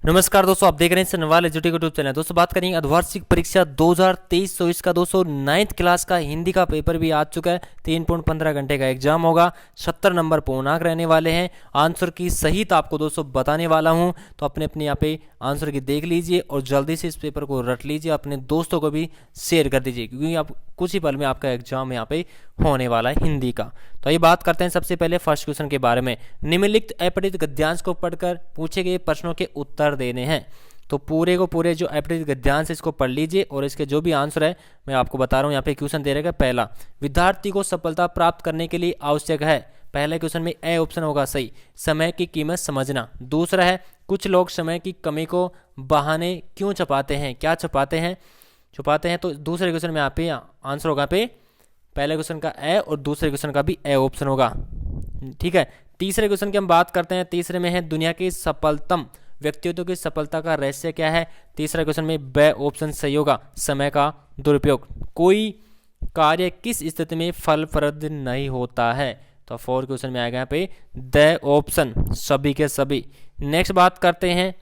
नमस्कार दोस्तों, आप देख रहे हैं सनवाल एजुटी यूट्यूब चैनल। दोस्तों बात करेंगे अर्धवार्षिक परीक्षा 2023-24 का। दोस्तों 9th क्लास का हिंदी का पेपर भी आ चुका है। 3.15 घंटे का एग्जाम होगा। 70 नंबर पूर्णांक रहने वाले हैं। आंसर की सहित आपको दोस्तों बताने वाला हूं, तो अपने अपने यहाँ पे आंसर की देख लीजिए और जल्दी से इस पेपर को रट लीजिए, अपने दोस्तों को भी शेयर कर दीजिए, क्योंकि आप कुछ ही पल में आपका एग्जाम यहाँ पे होने वाला है हिंदी का। तो ये बात करते हैं सबसे पहले फर्स्ट क्वेश्चन के बारे में। निम्नलिखित अपठित गद्यांश को पढ़कर पूछे गए प्रश्नों के उत्तर देने हैं। तो पूरे को पूरे जो अपठित गद्यांश इसको पढ़ लीजिए और इसके जो भी आंसर है मैं आपको बता रहा हूँ। यहाँ पे क्वेश्चन दे रहेगा, पहला, विद्यार्थी को सफलता प्राप्त करने के लिए आवश्यक है। पहले क्वेश्चन में ए ऑप्शन होगा सही, समय की कीमत समझना। दूसरा है, कुछ लोग समय की कमी को बहाने क्यों छुपाते हैं, क्या छुपाते हैं तो दूसरे क्वेश्चन में यहाँ पे आंसर होगा पे पहले क्वेश्चन का ए और दूसरे क्वेश्चन का भी ए ऑप्शन होगा। ठीक है, तीसरे क्वेश्चन की हम बात करते हैं। तीसरे में है, दुनिया के सफलतम व्यक्तित्व की सफलता का रहस्य क्या है। तीसरा क्वेश्चन में बे ऑप्शन सही होगा, समय का दुरुपयोग। कोई कार्य किस स्थिति में फलप्रद नहीं होता है। तो फोर्थ क्वेश्चन में आएगा यहाँ पे द ऑप्शन सभी के सभी। नेक्स्ट बात करते हैं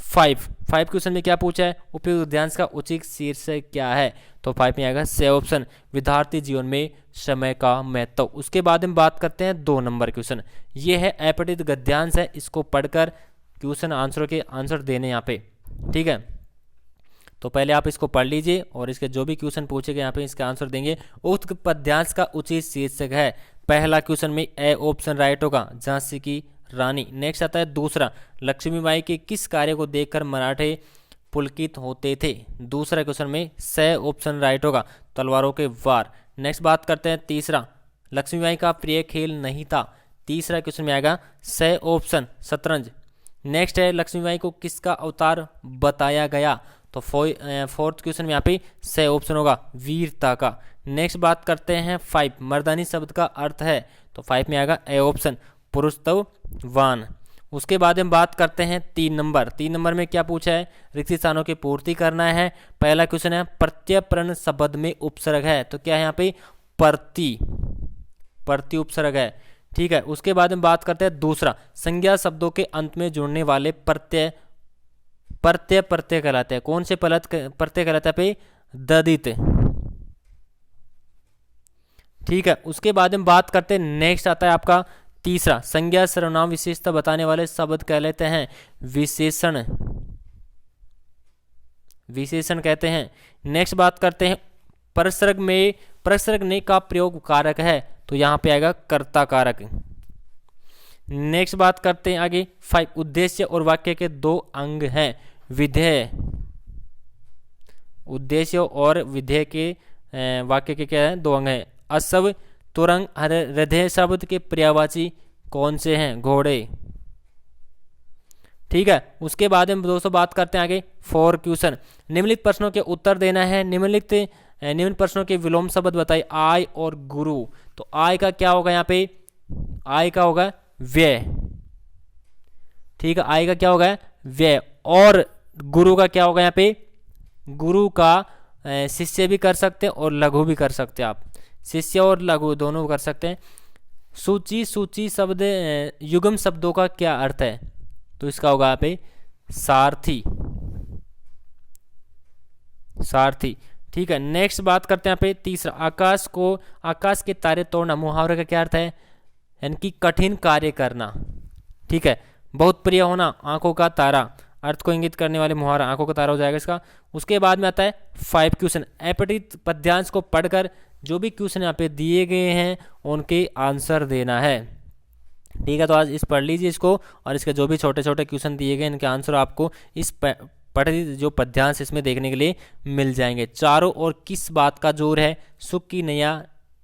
फाइव क्वेश्चन में क्या पूछा है, उपयुक्त गद्यांश का उचित शीर्षक क्या है। तो 5 में आएगा से ऑप्शन, विद्यार्थी जीवन में समय का महत्व। उसके बाद हम बात करते हैं 2 नंबर क्वेश्चन। ये है अपठित गद्यांश है, इसको पढ़कर क्वेश्चन आंसर के आंसर देने यहाँ पे। ठीक है, तो पहले आप इसको पढ़ लीजिए और इसके जो भी क्वेश्चन पूछेगा यहाँ पे इसका आंसर देंगे। उक्त पद्यांश का उचित शीर्षक है। पहला क्वेश्चन में ए ऑप्शन राइट होगा, झांसी की रानी। नेक्स्ट आता है दूसरा, लक्ष्मीबाई के किस कार्य को देखकर मराठे पुलकित होते थे। दूसरा क्वेश्चन में से ऑप्शन राइट होगा, तलवारों के वार। नेक्स्ट बात करते हैं तीसरा, लक्ष्मीबाई का प्रिय खेल नहीं था। तीसरा क्वेश्चन में आएगा से ऑप्शन शतरंज। नेक्स्ट है, लक्ष्मीबाई को किसका अवतार बताया गया। तो फोर्थ क्वेश्चन में यहाँ पे से ऑप्शन होगा, वीरता का। नेक्स्ट बात करते हैं 5, मर्दानी शब्द का अर्थ है। तो 5 में आएगा ए ऑप्शन, पुरुषत्ववान। उसके बाद हम बात करते हैं 3 नंबर में क्या पूछा है, रिक्त स्थानों की पूर्ति करना है। पहला क्वेश्चन है, प्रत्ययप्रण शब्द में उपसर्ग है। तो क्या है यहाँ पे प्रति उपसर्ग है। ठीक है, उसके बाद हम बात करते हैं दूसरा, संज्ञा शब्दों के अंत में जुड़ने वाले प्रत्यय कहलाते हैं। कौन से प्रत्यय कहलाते हैं पे ददित। ठीक है, उसके बाद हम बात करते हैं नेक्स्ट आता है आपका तीसरा, संज्ञा सर्वनाम विशेषता बताने वाले शब्द कहलाते हैं विशेषण कहते हैं। नेक्स्ट बात करते हैं परसर्ग ने का प्रयोग कारक है। तो यहां पे आएगा कर्ता कारक। नेक्स्ट बात करते हैं आगे 5, उद्देश्य और वाक्य के 2 अंग हैं। विधेय, उद्देश्य और विधेय के वाक्य के क्या है, 2 अंग हैं। असव, तुरंग, हृदय शब्द के पर्यायवाची कौन से हैं, घोड़े। ठीक है, उसके बाद हम दोस्तों बात करते हैं आगे 4 क्वेश्चन। निम्नलिखित प्रश्नों के उत्तर देना है। निम्न प्रश्नों के विलोम शब्द बताइए, आय और गुरु। तो आय का क्या होगा यहाँ पे, आय का होगा व्यय। ठीक है, आय का क्या होगा व्यय। और गुरु का क्या होगा यहाँ पे, गुरु का शिष्य भी कर सकते हैं और लघु भी कर सकते हैं। आप शिष्य और लघु दोनों कर सकते हैं। सूची शब्द युग्म शब्दों का क्या अर्थ है। तो इसका होगा यहाँ पे सारथी। ठीक है, नेक्स्ट बात करते हैं यहाँ पे तीसरा, आकाश के तारे तोड़ना मुहावरे का क्या अर्थ है, यानी कि कठिन कार्य करना। ठीक है, बहुत प्रिय होना, आंखों का तारा, अर्थ को इंगित करने वाले मुहावरा आंखों का तारा हो जाएगा इसका। उसके बाद में आता है 5 क्वेश्चन, अपठित पद्यांश को पढ़कर जो भी क्वेश्चन यहाँ पे दिए गए हैं उनके आंसर देना है। ठीक है, तो आज इस पढ़ लीजिए इसको और इसके जो भी छोटे छोटे क्वेश्चन दिए गए इनके आंसर आपको इस पठित जो पद्यांश इसमें देखने के लिए मिल जाएंगे। चारों ओर किस बात का जोर है, सुख की नया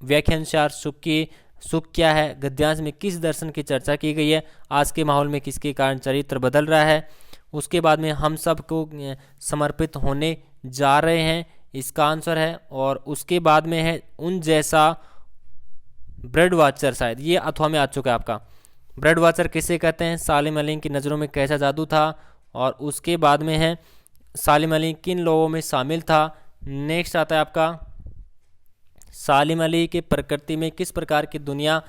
व्याख्यानुसार सुख क्या है, गद्यांश में किस दर्शन की चर्चा की गई है, आज के माहौल में किसके कारण चरित्र बदल रहा है। उसके बाद में हम सब को समर्पित होने जा रहे हैं, इसका आंसर है। और उसके बाद में है उन जैसा ब्रेड वाचर, शायद ये अथवा में आ चुका है आपका। ब्रेड वाचर किसे कहते हैं, सालिम अली की नज़रों में कैसा जादू था। और उसके बाद में है सालिम अली किन लोगों में शामिल था। नेक्स्ट आता है आपका सालिम अली के प्रकृति में किस प्रकार की दुनिया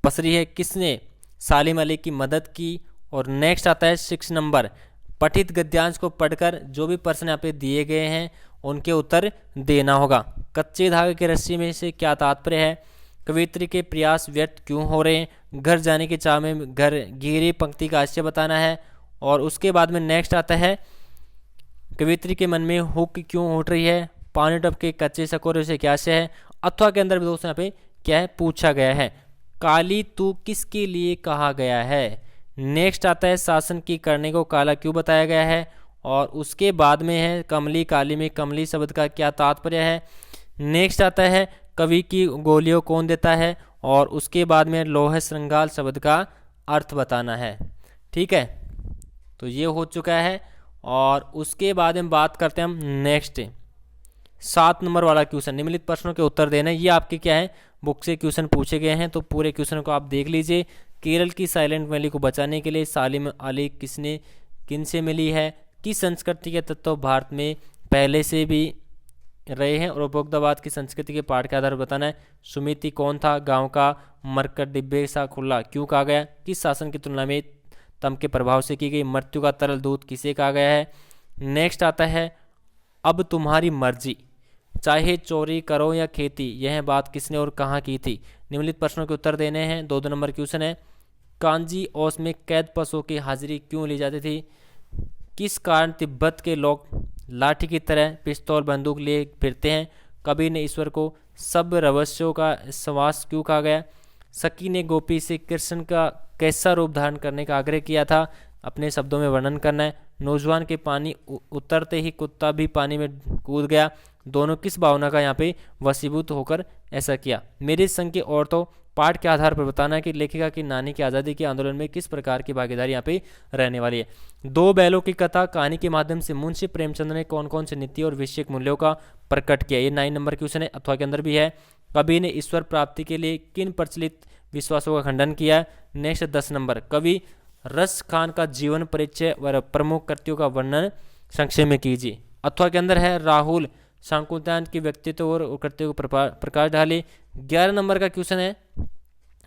पसरी है, किसने सालिम अली की मदद की। और नेक्स्ट आता है 6 नंबर, पठित गद्यांश को पढ़कर जो भी प्रश्न यहाँ पे दिए गए हैं उनके उत्तर देना होगा। कच्चे धागे की रस्सी में से क्या तात्पर्य है? कवित्री के प्रयास व्यर्थ क्यों हो रहे हैं? घर जाने की चाह में घर गिरी पंक्ति का आशय बताना है। और उसके बाद में नेक्स्ट आता है कवित्री के मन में हुक क्यों उठ रही है? पानी टप के कच्चे सकोरे से क्या आशय है? अथवा के अंदर भी दोस्तों यहाँ पे क्या है पूछा गया है, काली तू किसके लिए कहा गया है। नेक्स्ट आता है शासन की करने को काला क्यों बताया गया है। और उसके बाद में है कमली काली में कमली शब्द का क्या तात्पर्य है। नेक्स्ट आता है कवि की गोलियों कौन देता है। और उसके बाद में लोह श्रृंगाल शब्द का अर्थ बताना है। ठीक है, तो ये हो चुका है। और उसके बाद हम बात करते हैं हम नेक्स्ट 7 नंबर वाला क्वेश्चन, निम्नलिखित प्रश्नों के उत्तर देना है। ये आपके क्या है बुक से क्वेश्चन पूछे गए हैं, तो पूरे क्वेश्चन को आप देख लीजिए। केरल की साइलेंट वैली को बचाने के लिए सालिम अली किन से मिली है? किस संस्कृति के तत्व भारत में पहले से भी रहे हैं? और उपभोक्तावाद की संस्कृति के पाठ के आधार पर बताना है। सुमिति कौन था? गांव का मरकट डिब्बे सा खुला क्यों कहा गया? किस शासन की तुलना में तम के प्रभाव से की गई? मृत्यु का तरल दूध किसे कहा गया है? नेक्स्ट आता है अब तुम्हारी मर्जी, चाहे चोरी करो या खेती, यह बात किसने और कहाँ की थी? निम्नलिखित प्रश्नों के उत्तर देने हैं। 2 नंबर क्वेश्चन है कांजी ओस में कैद पशुओं की हाजिरी क्यों ली जाती थी? किस कारण तिब्बत के लोग लाठी की तरह पिस्तौल बंदूक लिए फिरते हैं? कबीर ने ईश्वर को सब रवस्यों का श्वास क्यों कहा गया? सखी ने गोपी से कृष्ण का कैसा रूप धारण करने का आग्रह किया था? अपने शब्दों में वर्णन करना है। नौजवान के पानी उतरते ही कुत्ता भी पानी में कूद गया, दोनों किस भावना का यहाँ पे वशीभूत होकर ऐसा किया? मेरे संग की औरतों पाठ के आधार पर बताना है कि लेखिका की नानी की आज़ादी के आंदोलन में किस प्रकार की भागीदारी यहाँ पे रहने वाली है। 2 बैलों की कथा कहानी के माध्यम से मुंशी प्रेमचंद ने कौन कौन से नीति और विषयक मूल्यों का प्रकट किया? ये 9 नंबर क्वेश्चन है, अथवा के अंदर भी है। कबीर ने ईश्वर प्राप्ति के लिए किन प्रचलित विश्वासों का खंडन किया? नेक्स्ट 10 नंबर कवि रस खान का जीवन परिचय व प्रमुख कृतियों का वर्णन संक्षेप में कीजिए। अथवा के अंदर है राहुल शाकुंतल के व्यक्तित्व और कृतियों को प्रकाश डाले। 11 नंबर का क्वेश्चन है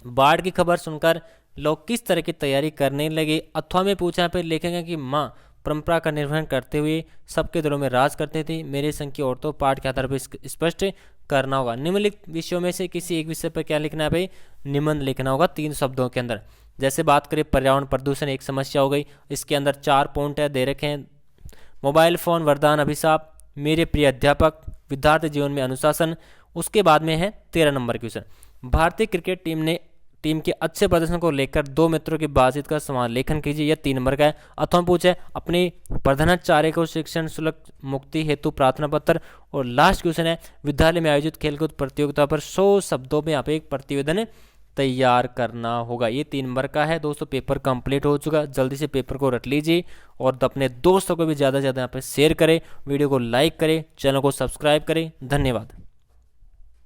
बाढ़ की खबर सुनकर लोग किस तरह की तैयारी करने लगे? अथवा में पूछा पे लिखेंगे कि माँ परंपरा का निर्वहन करते हुए सबके दिलों में राज करते थे। मेरे संग की औरतों पाठ के आधार पर स्पष्ट करना होगा। निम्नलिखित विषयों में से किसी एक विषय पर क्या लिखना है भाई? निबंध लिखना होगा 3 शब्दों के अंदर। जैसे बात करें पर्यावरण प्रदूषण एक समस्या हो गई, इसके अंदर 4 पॉइंट है दे रखे हैं। मोबाइल फोन वरदान अभिशाप, मेरे प्रिय अध्यापक, विद्यार्थी जीवन में अनुशासन। उसके बाद में है 13 नंबर क्वेश्चन भारतीय क्रिकेट टीम के अच्छे प्रदर्शन को लेकर 2 मित्रों की बातचीत का समालेखन कीजिए। यह 3 नंबर का है। अथवा पूछे अपने प्रधानाचार्य को शिक्षण शुल्क मुक्ति हेतु प्रार्थना पत्र। और लास्ट क्वेश्चन है विद्यालय में आयोजित खेलकूद प्रतियोगिता पर 100 शब्दों में यहाँ पे एक प्रतिवेदन तैयार करना होगा। ये 3 नंबर का है। दोस्तों पेपर कंप्लीट हो चुका, जल्दी से पेपर को रट लीजिए और अपने दोस्तों को भी ज़्यादा से ज़्यादा यहाँ पे शेयर करें, वीडियो को लाइक करें, चैनल को सब्सक्राइब करें। धन्यवाद।